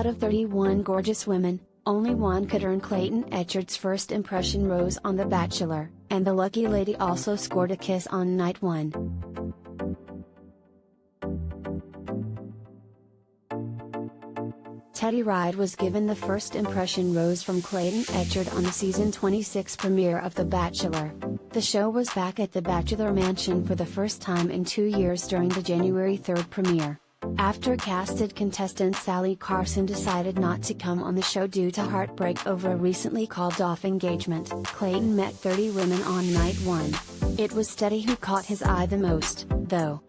Out of 31 gorgeous women, only one could earn Clayton Echard's first impression rose on The Bachelor, and the lucky lady also scored a kiss on night 1. Teddi Wright was given the first impression rose from Clayton Echard on the season 26 premiere of The Bachelor. The show was back at the Bachelor Mansion for the first time in 2 years during the January 3 premiere. After casted contestant Salley Carson decided not to come on the show due to heartbreak over a recently called-off engagement, Clayton met 30 women on night 1. It was Teddi who caught his eye the most, though.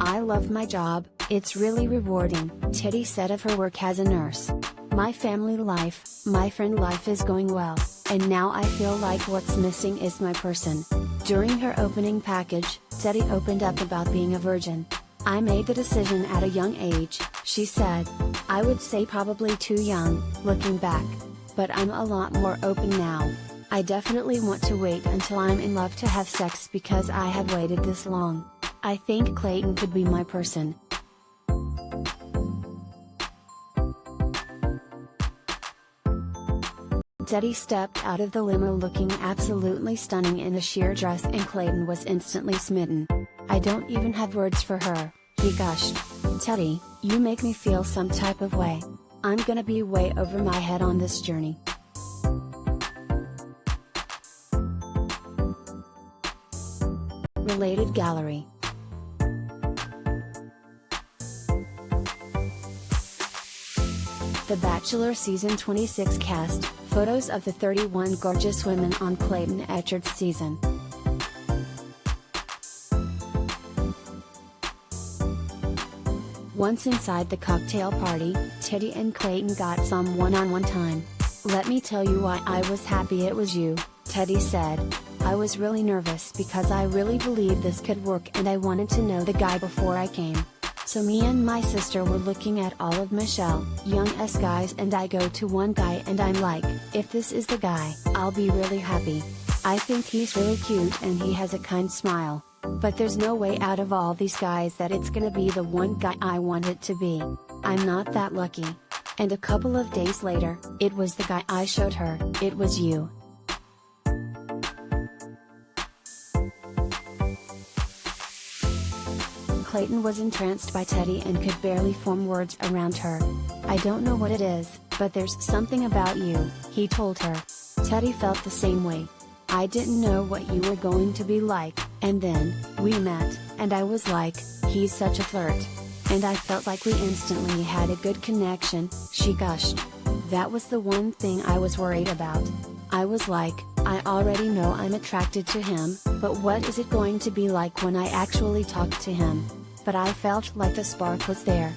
"I love my job, it's really rewarding," Teddi said of her work as a nurse. "My family life, my friend life is going well, and now I feel like what's missing is my person." During her opening package, Teddi opened up about being a virgin. "I made the decision at a young age," she said. "I would say probably too young, looking back. But I'm a lot more open now. I definitely want to wait until I'm in love to have sex because I have waited this long. I think Clayton could be my person." Teddi stepped out of the limo looking absolutely stunning in a sheer dress, and Clayton was instantly smitten. "I don't even have words for her," he gushed. "Teddi, you make me feel some type of way. I'm gonna be way over my head on this journey." Related gallery. The Bachelor Season 26 cast, photos of the 31 gorgeous women on Clayton Echard's season. Once inside the cocktail party, Teddi and Clayton got some one-on-one time. "Let me tell you why I was happy it was you," Teddi said. "I was really nervous because I really believed this could work and I wanted to know the guy before I came. So me and my sister were looking at all of Michelle, Young's guys, and I go to one guy and I'm like, if this is the guy, I'll be really happy. I think he's really cute and he has a kind smile. But there's no way out of all these guys that it's gonna be the one guy I want it to be. I'm not that lucky." And a couple of days later, it was the guy I showed her. "It was you." Clayton was entranced by Teddi and could barely form words around her. "I don't know what it is, but there's something about you," he told her. Teddi felt the same way. "I didn't know what you were going to be like, and then, we met, and I was like, he's such a flirt. And I felt like we instantly had a good connection," she gushed. "That was the one thing I was worried about. I was like, I already know I'm attracted to him, but what is it going to be like when I actually talk to him? But I felt like the spark was there."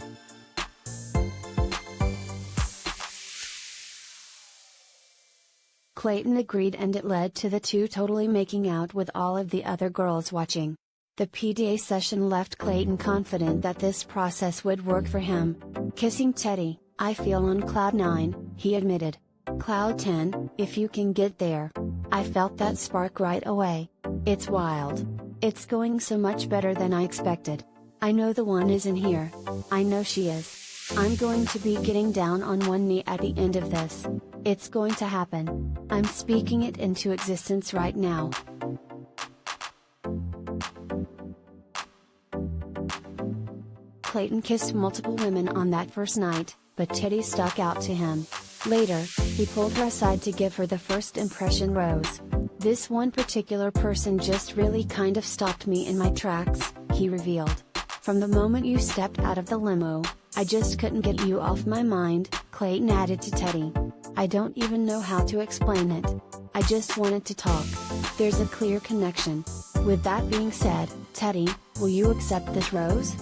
Clayton agreed, and it led to the two totally making out with all of the other girls watching. The PDA session left Clayton confident that this process would work for him. "Kissing Teddi, I feel on cloud 9, he admitted. "Cloud 10, if you can get there. I felt that spark right away. It's wild. It's going so much better than I expected. I know the one is in here. I know she is. I'm going to be getting down on one knee at the end of this. It's going to happen. I'm speaking it into existence right now." Clayton kissed multiple women on that first night, but Teddi stuck out to him. Later, he pulled her aside to give her the first impression rose. "This one particular person just really kind of stopped me in my tracks," he revealed. "From the moment you stepped out of the limo, I just couldn't get you off my mind," Clayton added to Teddi. "I don't even know how to explain it. I just wanted to talk. There's a clear connection. With that being said, Teddi, will you accept this rose?"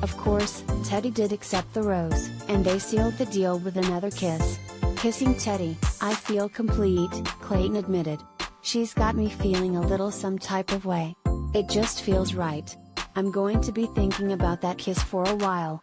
Of course, Teddi did accept the rose, and they sealed the deal with another kiss. "Kissing Teddi, I feel complete," Clayton admitted. "She's got me feeling a little some type of way. It just feels right. I'm going to be thinking about that kiss for a while."